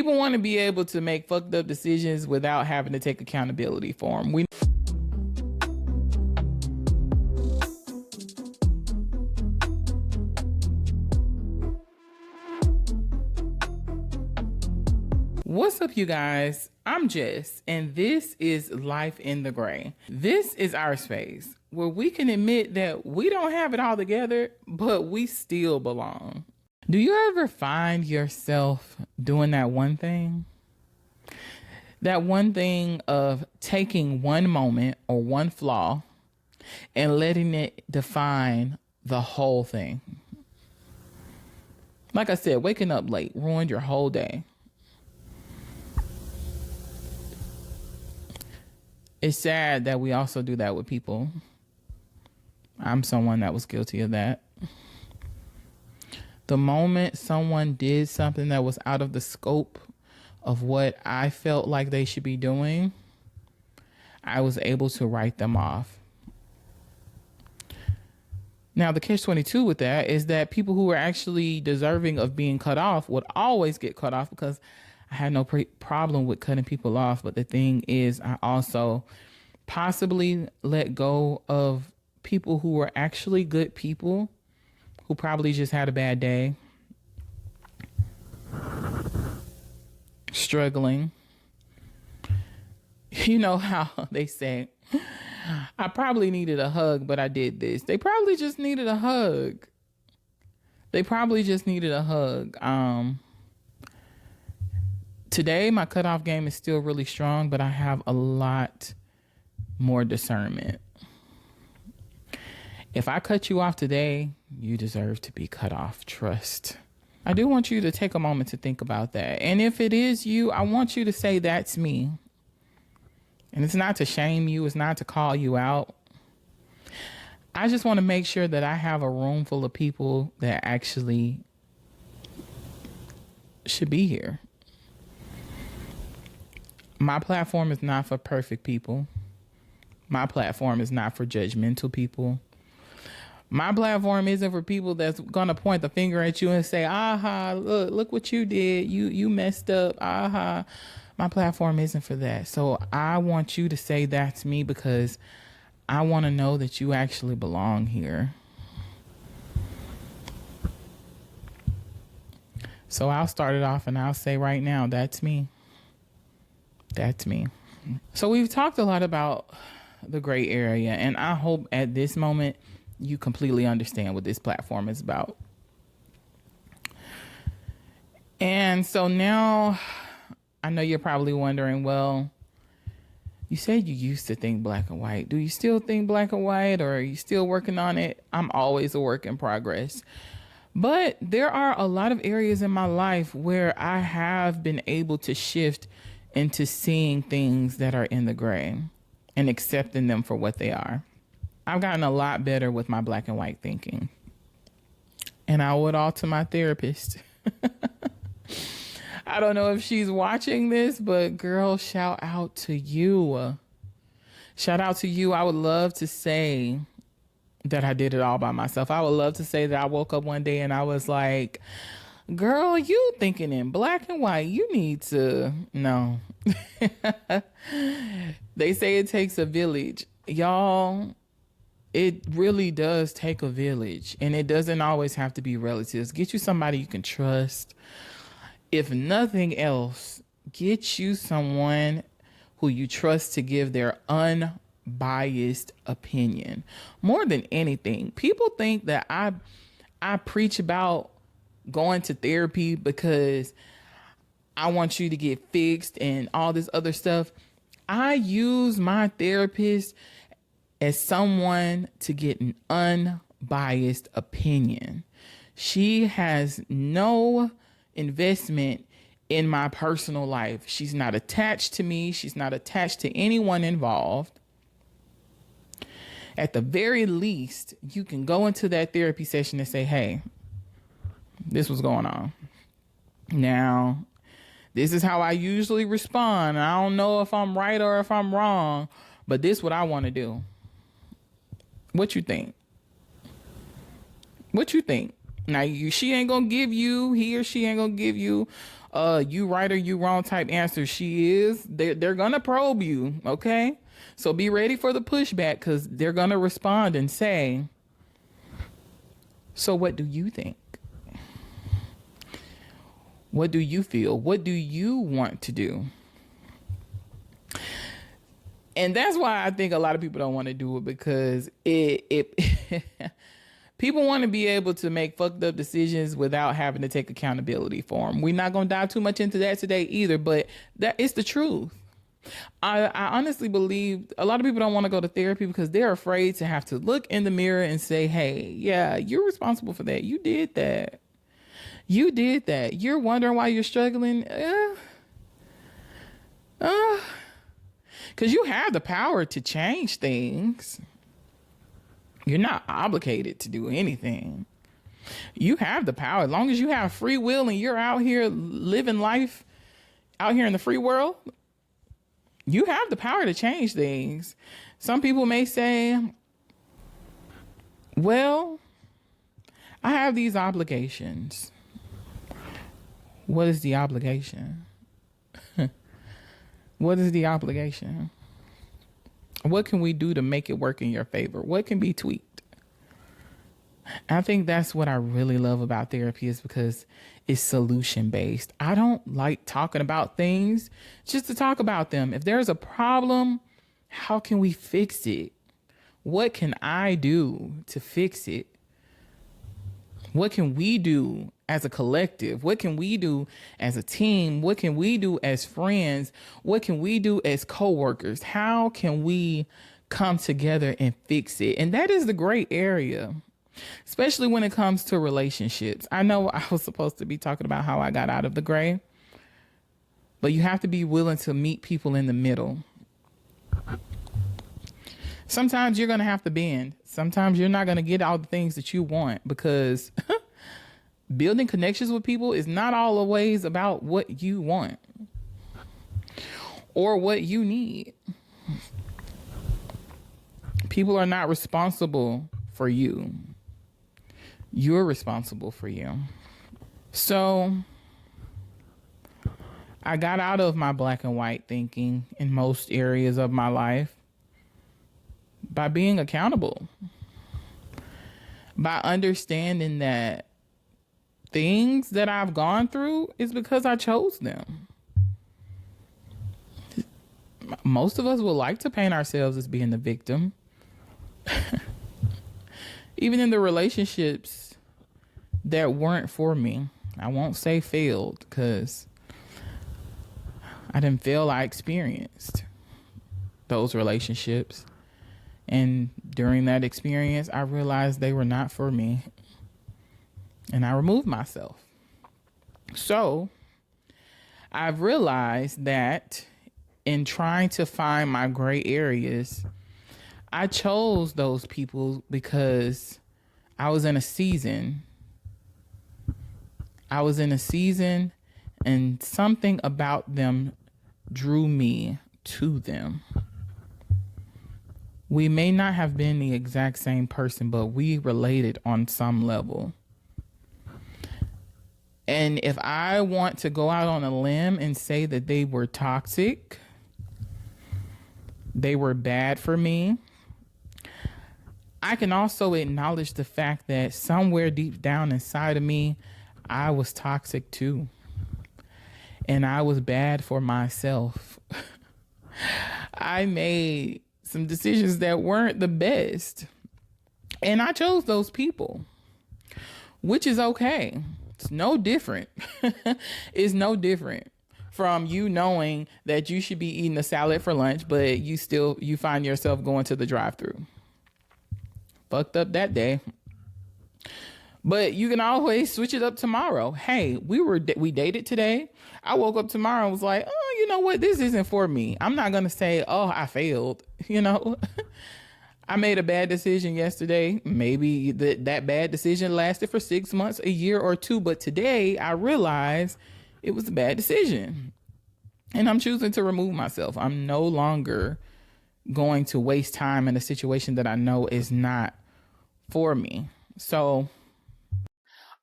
People want to be able to make fucked up decisions without having to take accountability for them. What's up, you guys? I'm Jess, and this is Life in the Gray. This is our space where we can admit that we don't have it all together, but we still belong. Do you ever find yourself doing that one thing? That one thing of taking one moment or one flaw and letting it define the whole thing. Like I said, waking up late ruined your whole day. It's sad that we also do that with people. I'm someone that was guilty of that. The moment someone did something that was out of the scope of what I felt like they should be doing, I was able to write them off. Now, the catch-22 with that is that people who are actually deserving of being cut off would always get cut off, because I had no problem with cutting people off. But the thing is, I also possibly let go of people who were actually good people, who probably just had a bad day, struggling. You know how they say, I probably needed a hug, but I did this. They probably just needed a hug. Today, my cutoff game is still really strong, but I have a lot more discernment. If I cut you off today, you deserve to be cut off. Trust. I do want you to take a moment to think about that. And if it is you, I want you to say, that's me. And it's not to shame you. It's not to call you out. I just want to make sure that I have a room full of people that actually should be here. My platform is not for perfect people. My platform is not for judgmental people. My platform isn't for people that's going to point the finger at you and say, aha, look what you did. You messed up. Aha. My platform isn't for that. So I want you to say, that's me, because I want to know that you actually belong here. So I'll start it off and I'll say right now, that's me. That's me. So we've talked a lot about the gray area, and I hope at this moment you completely understand what this platform is about. And so now I know you're probably wondering, well, you said you used to think black and white. Do you still think black and white, or are you still working on it? I'm always a work in progress. But there are a lot of areas in my life where I have been able to shift into seeing things that are in the gray and accepting them for what they are. I've gotten a lot better with my black and white thinking. And I owe it all to my therapist. I don't know if she's watching this, but girl, shout out to you. Shout out to you. I would love to say that I did it all by myself. I would love to say that I woke up one day and I was like, girl, you thinking in black and white. You need to, no. They say it takes a village. Y'all, it really does take a village. And it doesn't always have to be relatives. Get you somebody you can trust. If nothing else, get you someone who you trust to give their unbiased opinion. More than anything, people think that I preach about going to therapy because I want you to get fixed and all this other stuff. I use my therapist as someone to get an unbiased opinion. She has no investment in my personal life. She's not attached to me. She's not attached to anyone involved. At the very least, you can go into that therapy session and say, hey, this was going on. Now, this is how I usually respond. I don't know if I'm right or if I'm wrong, but this is what I want to do. What you think? What you think? Now, she ain't going to give you, he or she ain't going to give you you right or you wrong type answer. She is. They're gonna probe you, okay? So be ready for the pushback because they're gonna respond and say, so what do you think? What do you feel? What do you want to do? And that's why I think a lot of people don't want to do it, because it people want to be able to make fucked up decisions without having to take accountability for them. We're not going to dive too much into that today either, but that is the truth. I honestly believe a lot of people don't want to go to therapy because they're afraid to have to look in the mirror and say, hey, yeah, you're responsible for that. You did that. You did that. You're wondering why you're struggling. Because you have the power to change things. You're not obligated to do anything. You have the power. As long as you have free will and you're out here living life out here in the free world, you have the power to change things. Some people may say, well, I have these obligations. What is the obligation? What is the obligation? What can we do to make it work in your favor? What can be tweaked? I think that's what I really love about therapy, is because it's solution based. I don't like talking about things just to talk about them. If there's a problem, how can we fix it? What can I do to fix it? What can we do as a collective? What can we do as a team? What can we do as friends? What can we do as coworkers? How can we come together and fix it? And that is the gray area, especially when it comes to relationships. I know I was supposed to be talking about how I got out of the gray, but you have to be willing to meet people in the middle. Sometimes you're going to have to bend. Sometimes you're not going to get all the things that you want, because building connections with people is not always about what you want or what you need. People are not responsible for you. You're responsible for you. So I got out of my black and white thinking in most areas of my life by being accountable, by understanding that things that I've gone through is because I chose them. Most of us would like to paint ourselves as being the victim. Even in the relationships that weren't for me, I won't say failed, because I didn't fail. I experienced those relationships. And during that experience, I realized they were not for me. And I removed myself. So I've realized that in trying to find my gray areas, I chose those people because I was in a season. And something about them drew me to them. We may not have been the exact same person, but we related on some level. And if I want to go out on a limb and say that they were toxic, they were bad for me, I can also acknowledge the fact that somewhere deep down inside of me, I was toxic too. And I was bad for myself. I made some decisions that weren't the best. And I chose those people, which is okay. It's no different. It's no different from you knowing that you should be eating a salad for lunch, but you find yourself going to the drive-thru. Fucked up that day. But you can always switch it up tomorrow. Hey, we dated today. I woke up tomorrow and was like, oh, you know what? This isn't for me. I'm not going to say, oh, I failed. I made a bad decision yesterday. Maybe that bad decision lasted for 6 months, a year or two. But today I realized it was a bad decision. And I'm choosing to remove myself. I'm no longer going to waste time in a situation that I know is not for me. So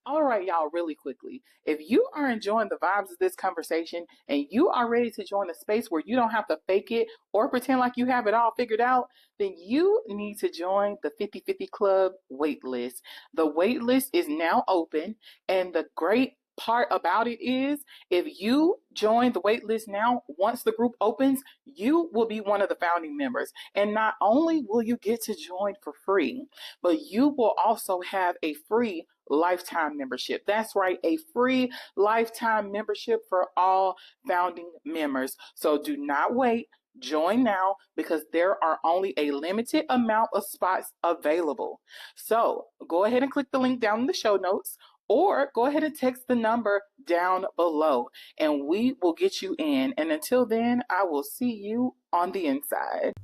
All right, y'all, really quickly. If you are enjoying the vibes of this conversation and you are ready to join a space where you don't have to fake it or pretend like you have it all figured out, then you need to join the 50/50 Club waitlist. The waitlist is now open, and the great part about it is if you join the waitlist now, once the group opens, you will be one of the founding members. And not only will you get to join for free, but you will also have a free lifetime membership. That's right, a free lifetime membership for all founding members. So do not wait. Join now because there are only a limited amount of spots available. So go ahead and click the link down in the show notes or go ahead and text the number down below and we will get you in. And until then, I will see you on the inside.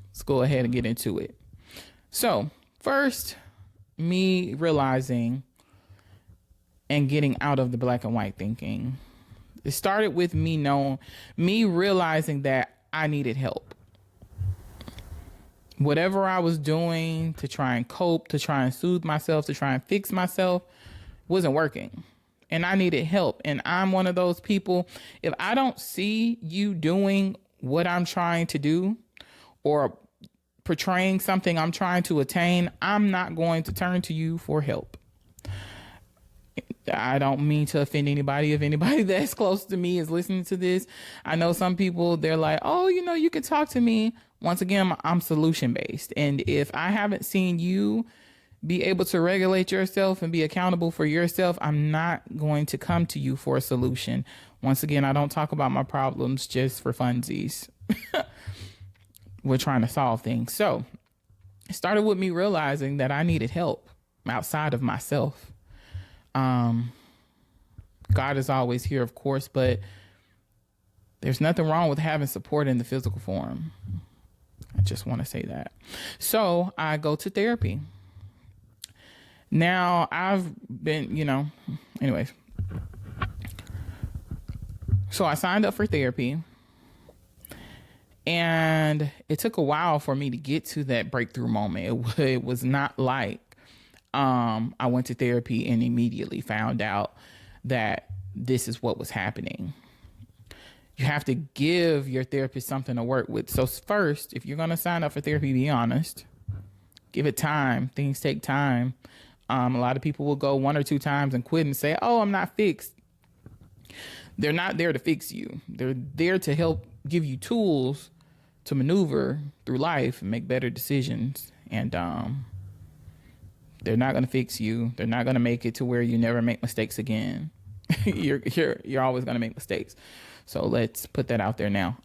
Let's go ahead and get into it. So, first, me realizing and getting out of the black and white thinking. It started with me realizing that I needed help. Whatever I was doing to try and cope, to try and soothe myself, to try and fix myself wasn't working. And I needed help. And I'm one of those people, if I don't see you doing what I'm trying to do or portraying something I'm trying to attain, I'm not going to turn to you for help. I don't mean to offend anybody. If anybody that's close to me is listening to this, I know some people, they're like, oh, you can talk to me. Once again, I'm solution based. And if I haven't seen you be able to regulate yourself and be accountable for yourself, I'm not going to come to you for a solution. Once again, I don't talk about my problems just for funsies. We're trying to solve things. So it started with me realizing that I needed help outside of myself. God is always here, of course, but there's nothing wrong with having support in the physical form. I just want to say that. So I go to therapy. Now I've been, anyways. So I signed up for therapy. And it took a while for me to get to that breakthrough moment. It was not like I went to therapy and immediately found out that this is what was happening. You have to give your therapist something to work with. So first, if you're going to sign up for therapy, be honest. Give it time. Things take time. A lot of people will go 1 or 2 times and quit and say, oh, I'm not fixed. They're not there to fix you. They're there to help give you tools to maneuver through life and make better decisions. And they're not going to fix you. They're not going to make it to where you never make mistakes again. You're always going to make mistakes. So let's put that out there now.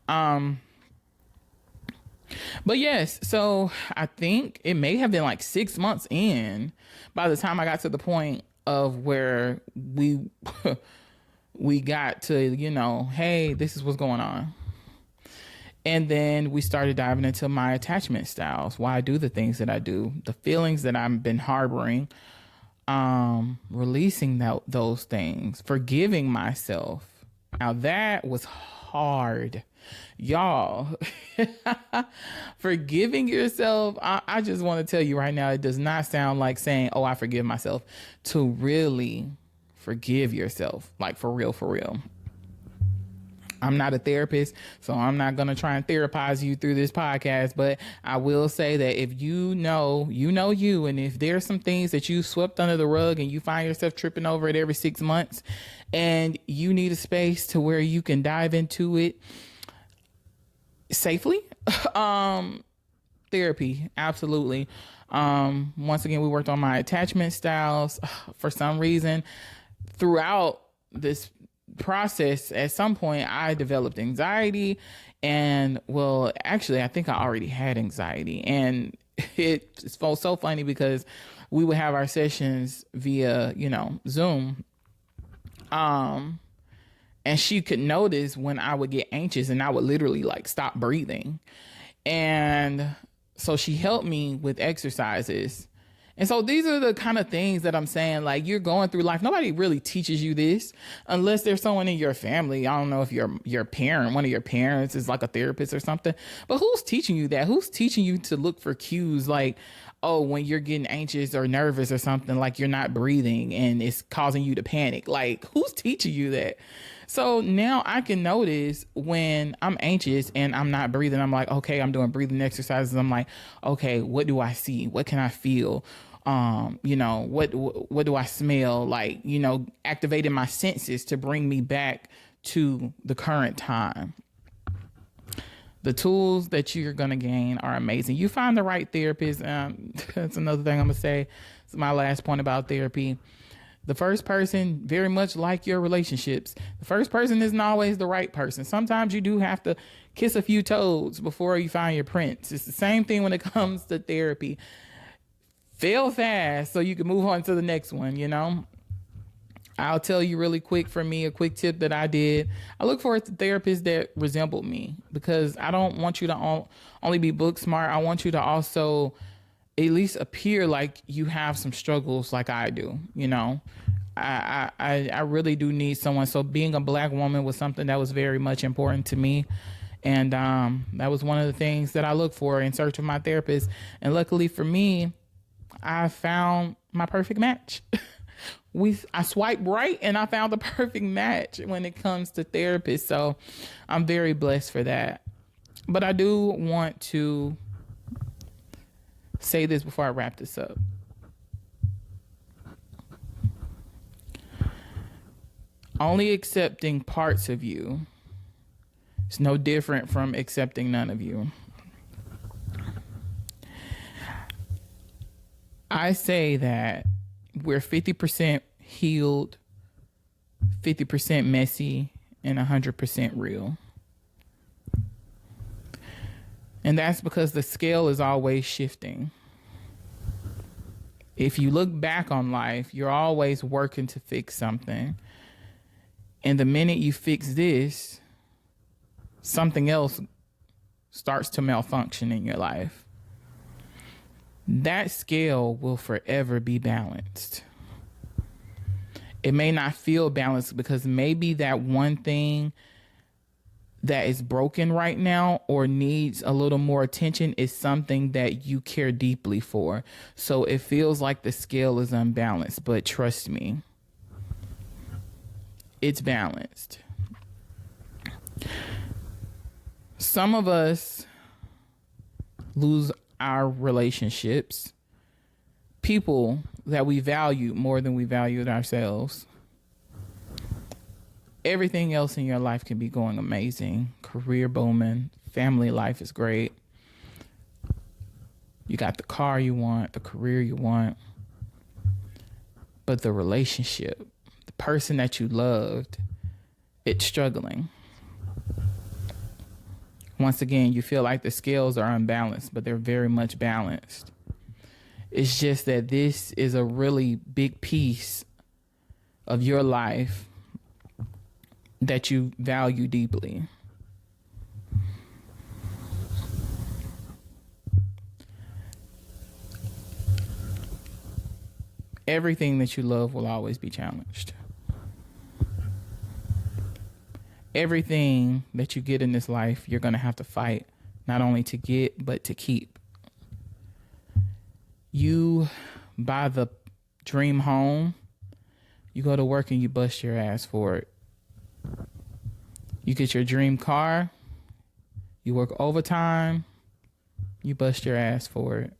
But yes, so I think it may have been like 6 months in by the time I got to the point of where we got to, hey, this is what's going on. And then we started diving into my attachment styles, why I do the things that I do, the feelings that I've been harboring, releasing those things, forgiving myself. Now that was hard, y'all. Forgiving yourself. I just want to tell you right now, it does not sound like saying, oh, I forgive myself. To really forgive yourself, like for real, for real. I'm not a therapist, so I'm not going to try and therapize you through this podcast, but I will say that if you know you, and if there's some things that you swept under the rug and you find yourself tripping over it every 6 months and you need a space to where you can dive into it safely, therapy, absolutely. Once again, we worked on my attachment styles. For some reason, throughout this process, at some point I developed anxiety, and well, actually I think I already had anxiety, and it felt so funny because we would have our sessions via Zoom, and she could notice when I would get anxious and I would literally like stop breathing, and so she helped me with exercises. And so these are the kind of things that I'm saying, like, you're going through life. Nobody really teaches you this unless there's someone in your family. I don't know if your parent, one of your parents is like a therapist or something, but who's teaching you that? Who's teaching you to look for cues like, oh, when you're getting anxious or nervous or something, like you're not breathing and it's causing you to panic? Like, who's teaching you that? So now I can notice when I'm anxious and I'm not breathing, I'm like, okay, I'm doing breathing exercises. I'm like, okay, what do I see? What can I feel? What do I smell? Like, activating my senses to bring me back to the current time. The tools that you're going to gain are amazing. You find the right therapist. That's another thing I'm going to say. It's my last point about therapy. The first person, very much like your relationships, the first person isn't always the right person. Sometimes you do have to kiss a few toads before you find your prince. It's the same thing when it comes to therapy. Fail fast so you can move on to the next one. I'll tell you really quick, for me, a quick tip that I did. I look for a therapist that resembled me, because I don't want you to only be book smart. I want you to also at least appear like you have some struggles like I do. I really do need someone. So being a Black woman was something that was very much important to me. And that was one of the things that I look for in search of my therapist. And luckily for me, I found my perfect match. I swiped right and I found the perfect match when it comes to therapists. So I'm very blessed for that. But I do want to say this before I wrap this up. Only accepting parts of you is no different from accepting none of you. I say that we're 50% healed, 50% messy, and 100% real. And that's because the scale is always shifting. If you look back on life, you're always working to fix something. And the minute you fix this, something else starts to malfunction in your life. That scale will forever be balanced. It may not feel balanced because maybe that one thing that is broken right now or needs a little more attention is something that you care deeply for. So it feels like the scale is unbalanced, but trust me, it's balanced. Some of us lose our relationships, people that we value more than we valued ourselves. Everything else in your life can be going amazing. Career booming, family life is great. You got the car you want, the career you want. But the relationship, the person that you loved, it's struggling. Once again, you feel like the scales are unbalanced, but they're very much balanced. It's just that this is a really big piece of your life that you value deeply. Everything that you love will always be challenged. Everything that you get in this life, you're going to have to fight, not only to get, but to keep. You buy the dream home, you go to work and you bust your ass for it. You get your dream car, you work overtime, you bust your ass for it.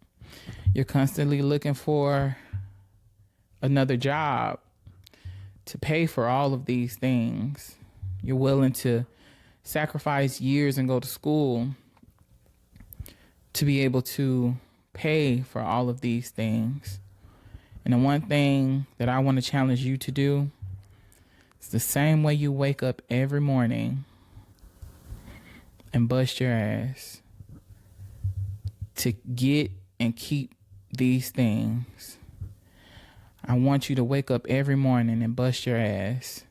You're constantly looking for another job to pay for all of these things. You're willing to sacrifice years and go to school to be able to pay for all of these things. And the one thing that I want to challenge you to do is the same way you wake up every morning and bust your ass to get and keep these things. I want you to wake up every morning and bust your ass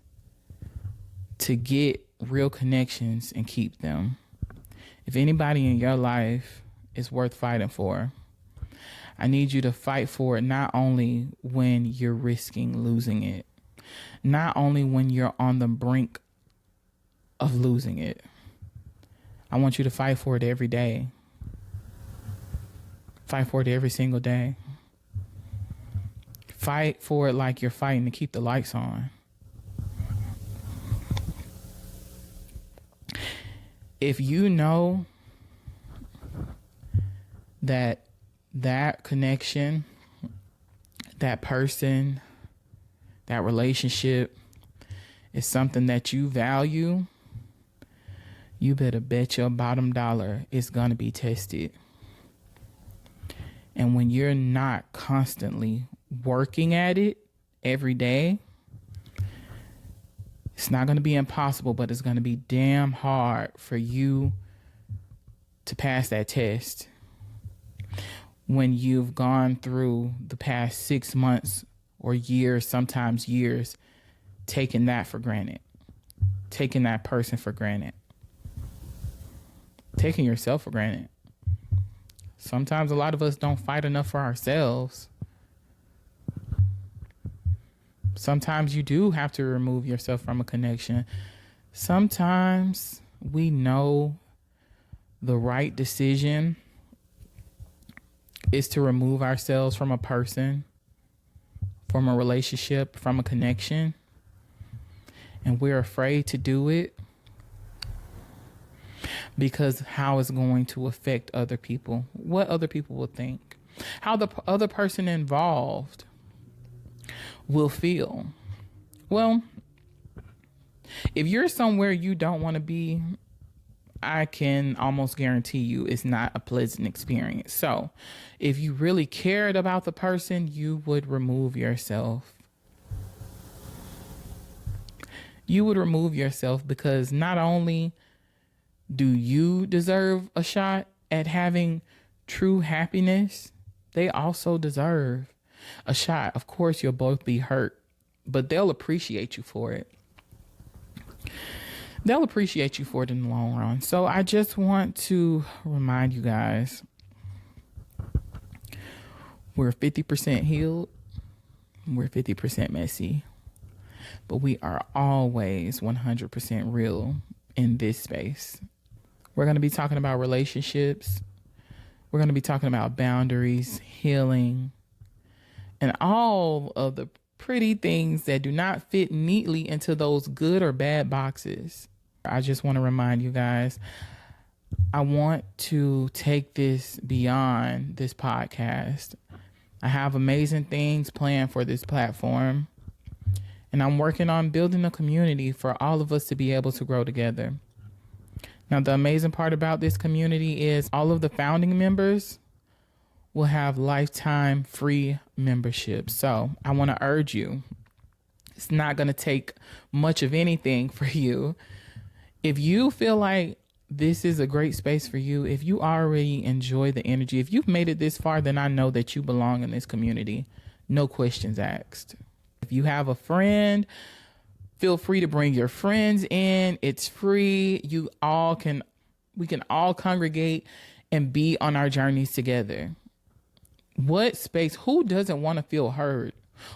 to get real connections and keep them. If anybody in your life is worth fighting for, I need you to fight for it not only when you're risking losing it, not only when you're on the brink of losing it. I want you to fight for it every day. Fight for it every single day. Fight for it like you're fighting to keep the lights on. If you know that connection, that person, that relationship is something that you value, you better bet your bottom dollar it's going to be tested. And when you're not constantly working at it every day, it's not going to be impossible, but it's going to be damn hard for you to pass that test when you've gone through the past 6 months or years, sometimes years, taking that for granted, taking that person for granted, taking yourself for granted. Sometimes a lot of us don't fight enough for ourselves. Sometimes you do have to remove yourself from a connection. Sometimes we know the right decision is to remove ourselves from a person, from a relationship, from a connection, and we're afraid to do it because how it's going to affect other people, what other people will think, how the other person involved will feel. Well, if you're somewhere you don't want to be, I can almost guarantee you it's not a pleasant experience. So if you really cared about the person, you would remove yourself. You would remove yourself because not only do you deserve a shot at having true happiness, they also deserve a shot. Of course, you'll both be hurt, but they'll appreciate you for it. They'll appreciate you for it in the long run. So I just want to remind you guys, we're 50% healed. We're 50% messy, but we are always 100% real in this space. We're going to be talking about relationships. We're going to be talking about boundaries, healing, and all of the pretty things that do not fit neatly into those good or bad boxes. I just want to remind you guys, I want to take this beyond this podcast. I have amazing things planned for this platform, and I'm working on building a community for all of us to be able to grow together. Now, the amazing part about this community is all of the founding members will have lifetime free membership. So I want to urge you, it's not going to take much of anything for you. If you feel like this is a great space for you, if you already enjoy the energy, if you've made it this far, then I know that you belong in this community. No questions asked. If you have a friend, feel free to bring your friends in. It's free. We can all congregate and be on our journeys together. What space? Who doesn't want to feel heard?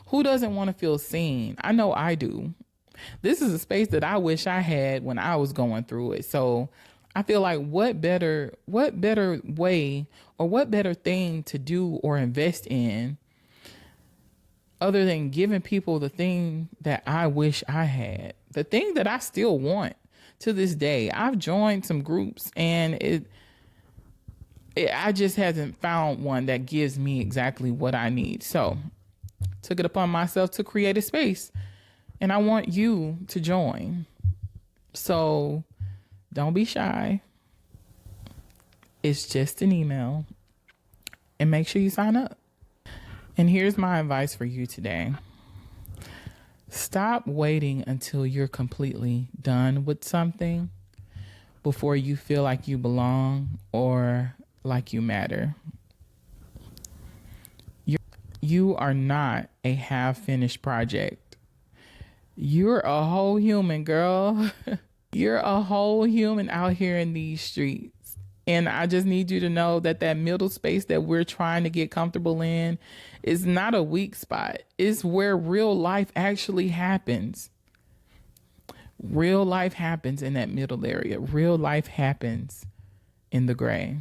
Who doesn't want to feel seen? I know I do. This is a space that I wish I had when I was going through it. So I feel like what better way or what better thing to do or invest in other than giving people the thing that I wish I had, the thing that I still want to this day. I've joined some groups and I just hasn't found one that gives me exactly what I need. So took it upon myself to create a space, and I want you to join. So don't be shy. It's just an email, and make sure you sign up. And here's my advice for you today. Stop waiting until you're completely done with something before you feel like you belong or like you matter. You are not a half-finished project. You're a whole human, girl. You're a whole human out here in these streets. And I just need you to know that that middle space that we're trying to get comfortable in is not a weak spot. It's where real life actually happens. Real life happens in that middle area. Real life happens in the gray.